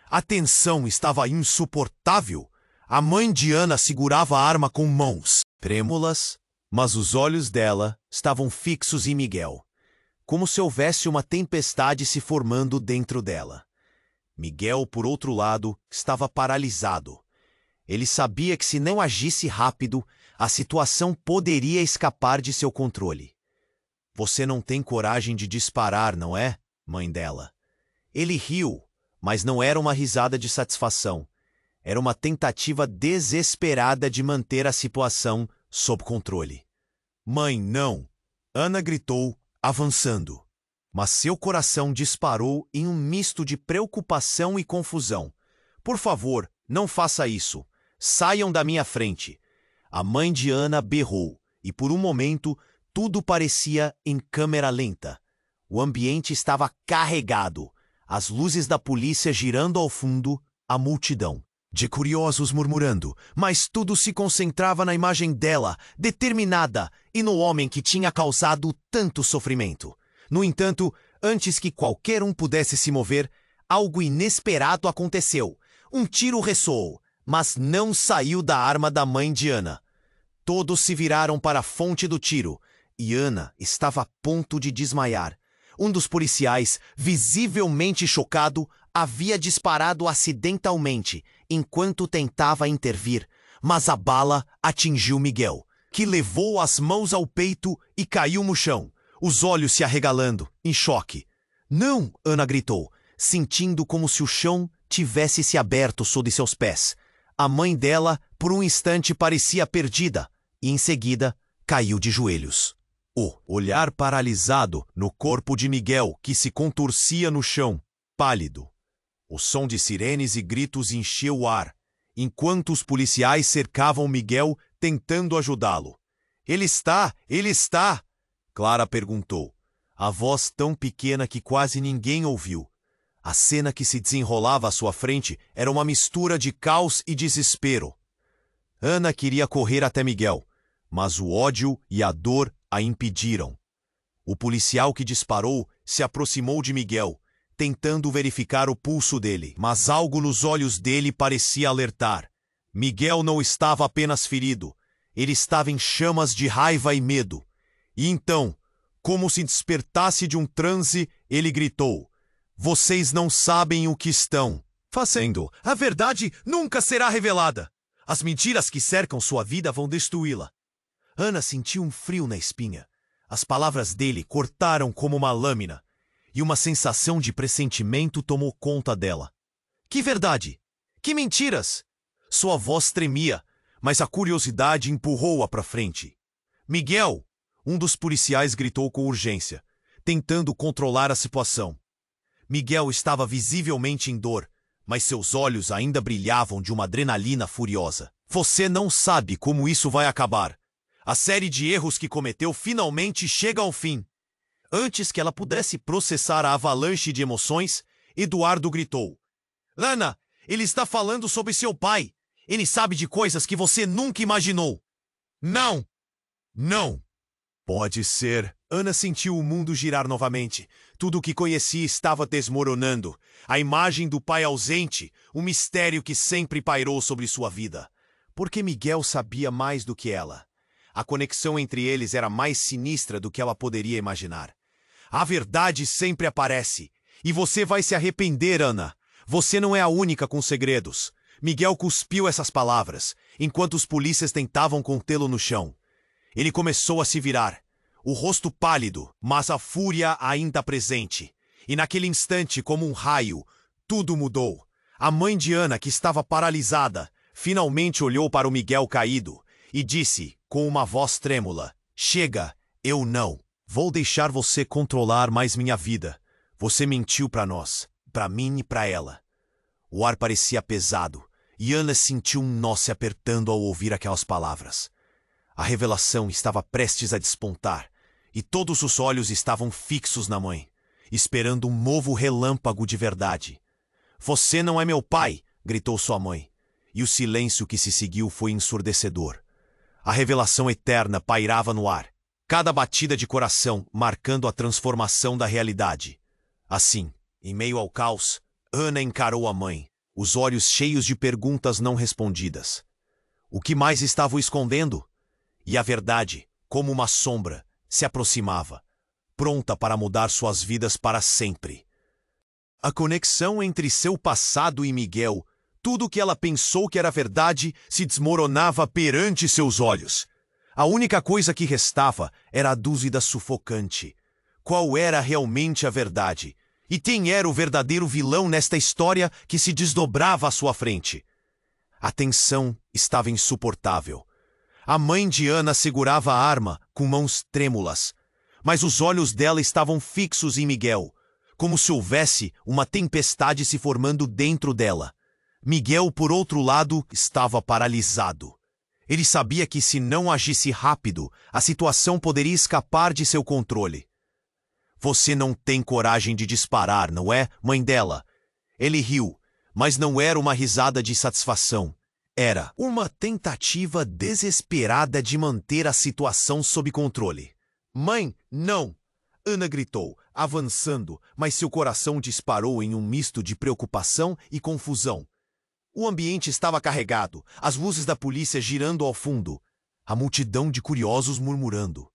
A tensão estava insuportável. A mãe de Ana segurava a arma com mãos trêmulas, mas os olhos dela estavam fixos em Miguel, como se houvesse uma tempestade se formando dentro dela. Miguel, por outro lado, estava paralisado. Ele sabia que se não agisse rápido, a situação poderia escapar de seu controle. Você não tem coragem de disparar, não é, mãe dela? Ele riu, mas não era uma risada de satisfação. Era uma tentativa desesperada de manter a situação sob controle. Mãe, não! Ana gritou, avançando. Mas seu coração disparou em um misto de preocupação e confusão. Por favor, não faça isso. Saiam da minha frente. A mãe de Ana berrou, e por um momento tudo parecia em câmera lenta. O ambiente estava carregado, as luzes da polícia girando ao fundo, a multidão de curiosos murmurando, mas tudo se concentrava na imagem dela, determinada, e no homem que tinha causado tanto sofrimento. No entanto, antes que qualquer um pudesse se mover, algo inesperado aconteceu. Um tiro ressoou, mas não saiu da arma da mãe de Ana. Todos se viraram para a fonte do tiro, e Ana estava a ponto de desmaiar. Um dos policiais, visivelmente chocado, havia disparado acidentalmente, enquanto tentava intervir, mas a bala atingiu Miguel, que levou as mãos ao peito e caiu no chão, os olhos se arregalando, em choque. Não! Ana gritou, sentindo como se o chão tivesse se aberto sob seus pés. A mãe dela, por um instante, parecia perdida, e em seguida caiu de joelhos. O olhar paralisado no corpo de Miguel, que se contorcia no chão, pálido. O som de sirenes e gritos encheu o ar, enquanto os policiais cercavam Miguel, tentando ajudá-lo. Ele está! Ele está! Clara perguntou, a voz tão pequena que quase ninguém ouviu. A cena que se desenrolava à sua frente era uma mistura de caos e desespero. Ana queria correr até Miguel, mas o ódio e a dor a impediram. O policial que disparou se aproximou de Miguel, tentando verificar o pulso dele, mas algo nos olhos dele parecia alertar. Miguel não estava apenas ferido, ele estava em chamas de raiva e medo. E então, como se despertasse de um transe, ele gritou: "Vocês não sabem o que estão fazendo. A verdade nunca será revelada. As mentiras que cercam sua vida vão destruí-la." Ana sentiu um frio na espinha. As palavras dele cortaram como uma lâmina, e uma sensação de pressentimento tomou conta dela. Que verdade? Que mentiras! Sua voz tremia, mas a curiosidade empurrou-a para frente. Miguel! Um dos policiais gritou com urgência, tentando controlar a situação. Miguel estava visivelmente em dor, mas seus olhos ainda brilhavam de uma adrenalina furiosa. Você não sabe como isso vai acabar. A série de erros que cometeu finalmente chega ao fim. Antes que ela pudesse processar a avalanche de emoções, Eduardo gritou. Ana, ele está falando sobre seu pai. Ele sabe de coisas que você nunca imaginou. Não! Não! Pode ser. Ana sentiu o mundo girar novamente. Tudo o que conhecia estava desmoronando. A imagem do pai ausente, o mistério que sempre pairou sobre sua vida. Porque Miguel sabia mais do que ela. A conexão entre eles era mais sinistra do que ela poderia imaginar. A verdade sempre aparece. E você vai se arrepender, Ana. Você não é a única com segredos. Miguel cuspiu essas palavras, enquanto os polícias tentavam contê-lo no chão. Ele começou a se virar. O rosto pálido, mas a fúria ainda presente. E naquele instante, como um raio, tudo mudou. A mãe de Ana, que estava paralisada, finalmente olhou para o Miguel caído e disse, com uma voz trêmula, Chega, eu não. Vou deixar você controlar mais minha vida. Você mentiu para nós, para mim e para ela. O ar parecia pesado, e Ana sentiu um nó se apertando ao ouvir aquelas palavras. A revelação estava prestes a despontar, e todos os olhos estavam fixos na mãe, esperando um novo relâmpago de verdade. Você não é meu pai, gritou sua mãe, e o silêncio que se seguiu foi ensurdecedor. A revelação eterna pairava no ar, cada batida de coração marcando a transformação da realidade. Assim, em meio ao caos, Ana encarou a mãe, os olhos cheios de perguntas não respondidas. O que mais estavam escondendo? E a verdade, como uma sombra, se aproximava, pronta para mudar suas vidas para sempre. A conexão entre seu passado e Miguel, tudo o que ela pensou que era verdade, se desmoronava perante seus olhos. A única coisa que restava era a dúvida sufocante. Qual era realmente a verdade? E quem era o verdadeiro vilão nesta história que se desdobrava à sua frente? A tensão estava insuportável. A mãe de Ana segurava a arma com mãos trêmulas, mas os olhos dela estavam fixos em Miguel, como se houvesse uma tempestade se formando dentro dela. Miguel, por outro lado, estava paralisado. Ele sabia que se não agisse rápido, a situação poderia escapar de seu controle. Você não tem coragem de disparar, não é, mãe dela? Ele riu, mas não era uma risada de satisfação. Era uma tentativa desesperada de manter a situação sob controle. Mãe, não! Ana gritou, avançando, mas seu coração disparou em um misto de preocupação e confusão. O ambiente estava carregado, as luzes da polícia girando ao fundo, a multidão de curiosos murmurando.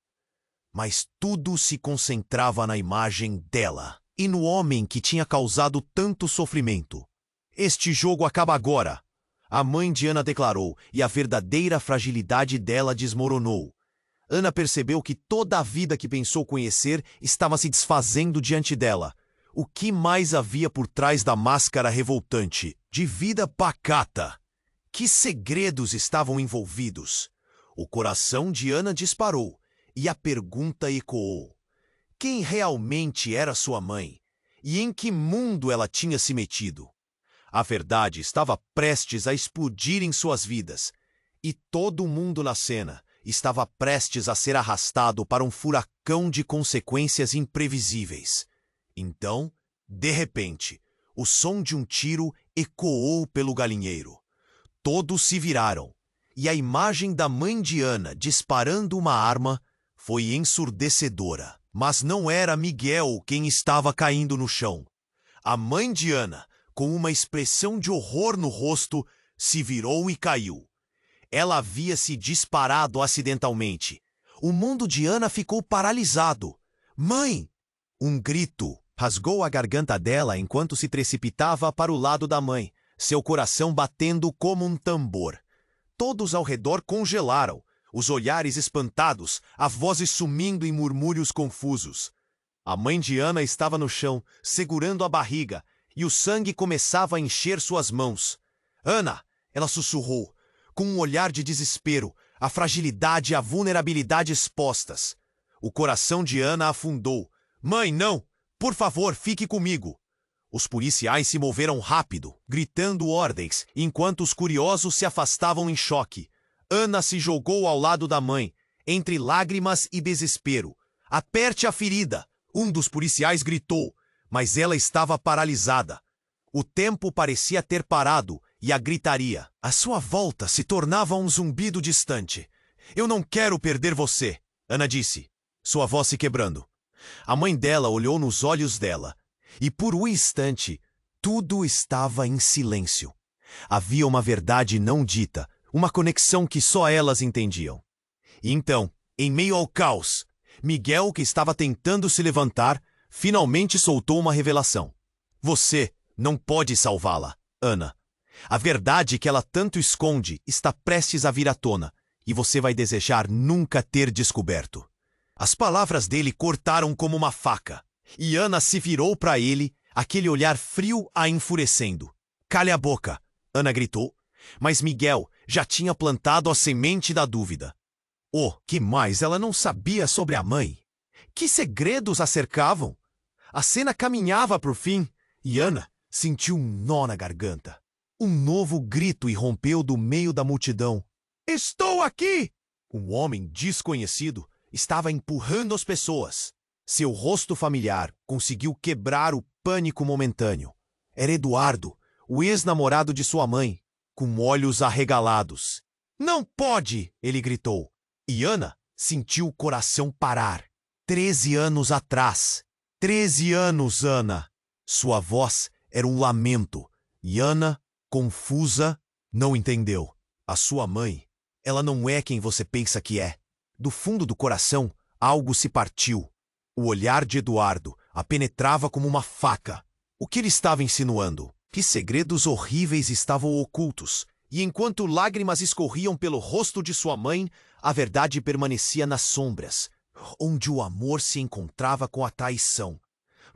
Mas tudo se concentrava na imagem dela e no homem que tinha causado tanto sofrimento. Este jogo acaba agora, a mãe de Ana declarou, e a verdadeira fragilidade dela desmoronou. Ana percebeu que toda a vida que pensou conhecer estava se desfazendo diante dela. O que mais havia por trás da máscara revoltante, de vida pacata? Que segredos estavam envolvidos? O coração de Ana disparou, e a pergunta ecoou. Quem realmente era sua mãe? E em que mundo ela tinha se metido? A verdade estava prestes a explodir em suas vidas, e todo mundo na cena estava prestes a ser arrastado para um furacão de consequências imprevisíveis. Então, de repente, o som de um tiro ecoou pelo galinheiro. Todos se viraram, e a imagem da mãe de Ana disparando uma arma foi ensurdecedora. Mas não era Miguel quem estava caindo no chão. A mãe de Ana, com uma expressão de horror no rosto, se virou e caiu. Ela havia se disparado acidentalmente. O mundo de Ana ficou paralisado. Mãe! Um grito rasgou a garganta dela enquanto se precipitava para o lado da mãe, seu coração batendo como um tambor. Todos ao redor congelaram, os olhares espantados, as vozes sumindo em murmúrios confusos. A mãe de Ana estava no chão, segurando a barriga, e o sangue começava a encher suas mãos. Ana, ela sussurrou, com um olhar de desespero, a fragilidade e a vulnerabilidade expostas. O coração de Ana afundou. Mãe, não! Por favor, fique comigo! Os policiais se moveram rápido, gritando ordens, enquanto os curiosos se afastavam em choque. Ana se jogou ao lado da mãe, entre lágrimas e desespero. Aperte a ferida! Um dos policiais gritou, mas ela estava paralisada. O tempo parecia ter parado e a gritaria, à sua volta, se tornava um zumbido distante. Eu não quero perder você, Ana disse, sua voz se quebrando. A mãe dela olhou nos olhos dela, e por um instante, tudo estava em silêncio. Havia uma verdade não dita, uma conexão que só elas entendiam. E então, em meio ao caos, Miguel, que estava tentando se levantar, finalmente soltou uma revelação. Você não pode salvá-la, Ana. A verdade que ela tanto esconde está prestes a vir à tona, e você vai desejar nunca ter descoberto. As palavras dele cortaram como uma faca, e Ana se virou para ele, aquele olhar frio a enfurecendo. Cale a boca, Ana gritou, mas Miguel já tinha plantado a semente da dúvida. Oh, que mais ela não sabia sobre a mãe? Que segredos a cercavam? A cena caminhava por fim, e Ana sentiu um nó na garganta. Um novo grito irrompeu do meio da multidão. Estou aqui! Um homem desconhecido estava empurrando as pessoas. Seu rosto familiar conseguiu quebrar o pânico momentâneo. Era Eduardo, o ex-namorado de sua mãe, com olhos arregalados. Não pode! Ele gritou. E Ana sentiu o coração parar. 13 anos atrás. 13 anos, Ana! Sua voz era um lamento. E Ana, confusa, não entendeu. A sua mãe, ela não é quem você pensa que é. Do fundo do coração, algo se partiu. O olhar de Eduardo a penetrava como uma faca. O que ele estava insinuando? Que segredos horríveis estavam ocultos. E enquanto lágrimas escorriam pelo rosto de sua mãe, a verdade permanecia nas sombras, onde o amor se encontrava com a traição,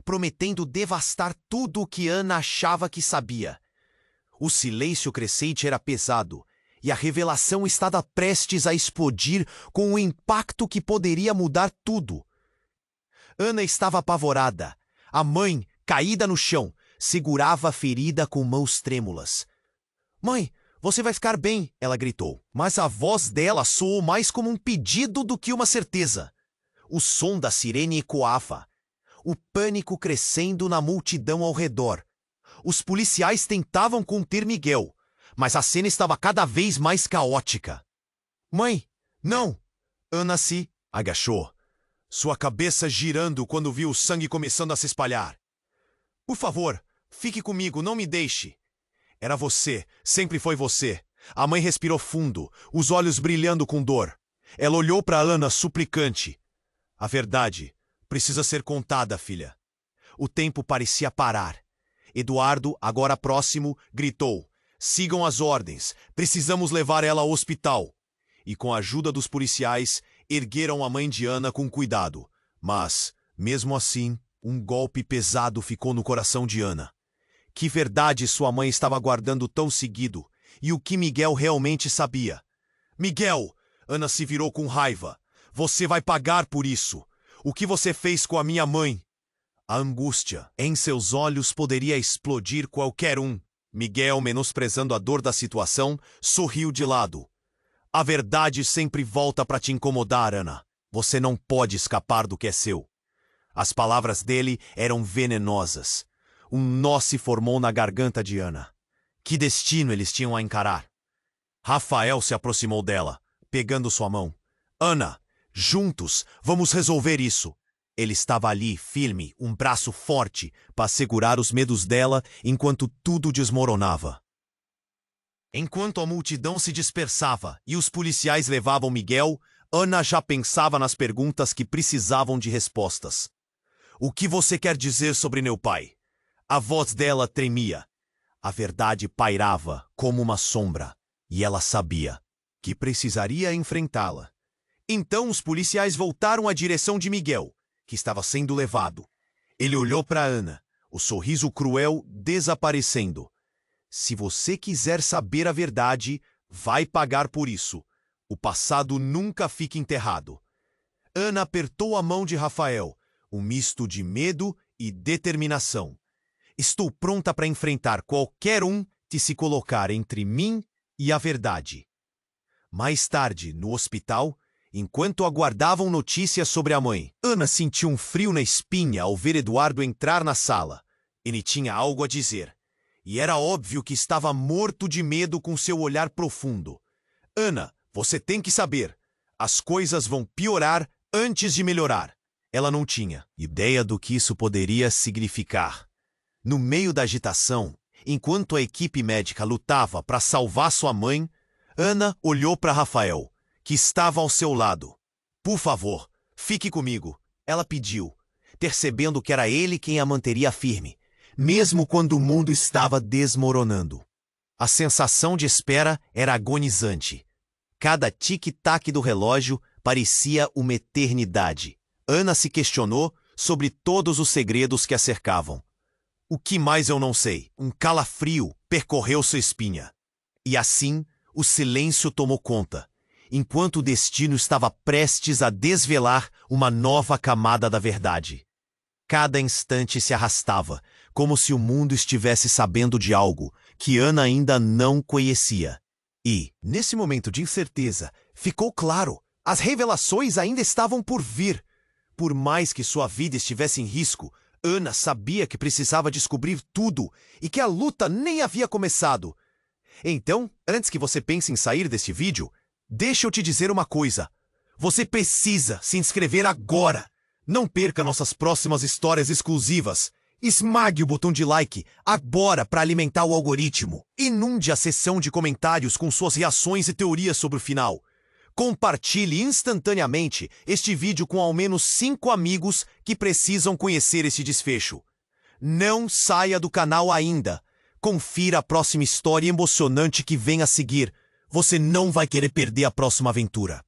prometendo devastar tudo o que Ana achava que sabia. O silêncio crescente era pesado, e a revelação estava prestes a explodir com um impacto que poderia mudar tudo. Ana estava apavorada. A mãe, caída no chão, segurava a ferida com mãos trêmulas. Mãe, você vai ficar bem, ela gritou, mas a voz dela soou mais como um pedido do que uma certeza. O som da sirene ecoava, o pânico crescendo na multidão ao redor. Os policiais tentavam conter Miguel, mas a cena estava cada vez mais caótica. Mãe, não! Ana se agachou, sua cabeça girando quando viu o sangue começando a se espalhar. Por favor, fique comigo, não me deixe. Era você, sempre foi você. A mãe respirou fundo, os olhos brilhando com dor. Ela olhou para Ana suplicante. A verdade precisa ser contada, filha. O tempo parecia parar. Eduardo, agora próximo, gritou. Sigam as ordens, precisamos levar ela ao hospital. E com a ajuda dos policiais, ergueram a mãe de Ana com cuidado. Mas, mesmo assim, um golpe pesado ficou no coração de Ana. Que verdade sua mãe estava guardando tão seguido, e o que Miguel realmente sabia. Miguel! Ana se virou com raiva. Você vai pagar por isso. O que você fez com a minha mãe? A angústia em seus olhos poderia explodir qualquer um. Miguel, menosprezando a dor da situação, sorriu de lado. A verdade sempre volta para te incomodar, Ana. Você não pode escapar do que é seu. As palavras dele eram venenosas. Um nó se formou na garganta de Ana. Que destino eles tinham a encarar? Rafael se aproximou dela, pegando sua mão. Ana, juntos, vamos resolver isso. Ele estava ali, firme, um braço forte, para segurar os medos dela enquanto tudo desmoronava. Enquanto a multidão se dispersava e os policiais levavam Miguel, Ana já pensava nas perguntas que precisavam de respostas. O que você quer dizer sobre meu pai? A voz dela tremia. A verdade pairava como uma sombra, e ela sabia que precisaria enfrentá-la. Então os policiais voltaram à direção de Miguel, que estava sendo levado. Ele olhou para Ana, o sorriso cruel desaparecendo. Se você quiser saber a verdade, vai pagar por isso. O passado nunca fica enterrado. Ana apertou a mão de Rafael, um misto de medo e determinação. Estou pronta para enfrentar qualquer um que se colocar entre mim e a verdade. Mais tarde, no hospital, enquanto aguardavam notícias sobre a mãe, Ana sentiu um frio na espinha ao ver Eduardo entrar na sala. Ele tinha algo a dizer. E era óbvio que estava morto de medo com seu olhar profundo. Ana, você tem que saber. As coisas vão piorar antes de melhorar. Ela não tinha ideia do que isso poderia significar. No meio da agitação, enquanto a equipe médica lutava para salvar sua mãe, Ana olhou para Rafael, que estava ao seu lado. Por favor, fique comigo, ela pediu, percebendo que era ele quem a manteria firme, mesmo quando o mundo estava desmoronando. A sensação de espera era agonizante. Cada tic-tac do relógio parecia uma eternidade. Ana se questionou sobre todos os segredos que a cercavam. O que mais eu não sei? Um calafrio percorreu sua espinha. E assim, o silêncio tomou conta, enquanto o destino estava prestes a desvelar uma nova camada da verdade. Cada instante se arrastava, como se o mundo estivesse sabendo de algo que Ana ainda não conhecia. E, nesse momento de incerteza, ficou claro, as revelações ainda estavam por vir. Por mais que sua vida estivesse em risco, Ana sabia que precisava descobrir tudo e que a luta nem havia começado. Então, antes que você pense em sair deste vídeo, deixa eu te dizer uma coisa. Você precisa se inscrever agora. Não perca nossas próximas histórias exclusivas. Esmague o botão de like agora para alimentar o algoritmo. Inunde a seção de comentários com suas reações e teorias sobre o final. Compartilhe instantaneamente este vídeo com ao menos 5 amigos que precisam conhecer esse desfecho. Não saia do canal ainda. Confira a próxima história emocionante que vem a seguir. Você não vai querer perder a próxima aventura.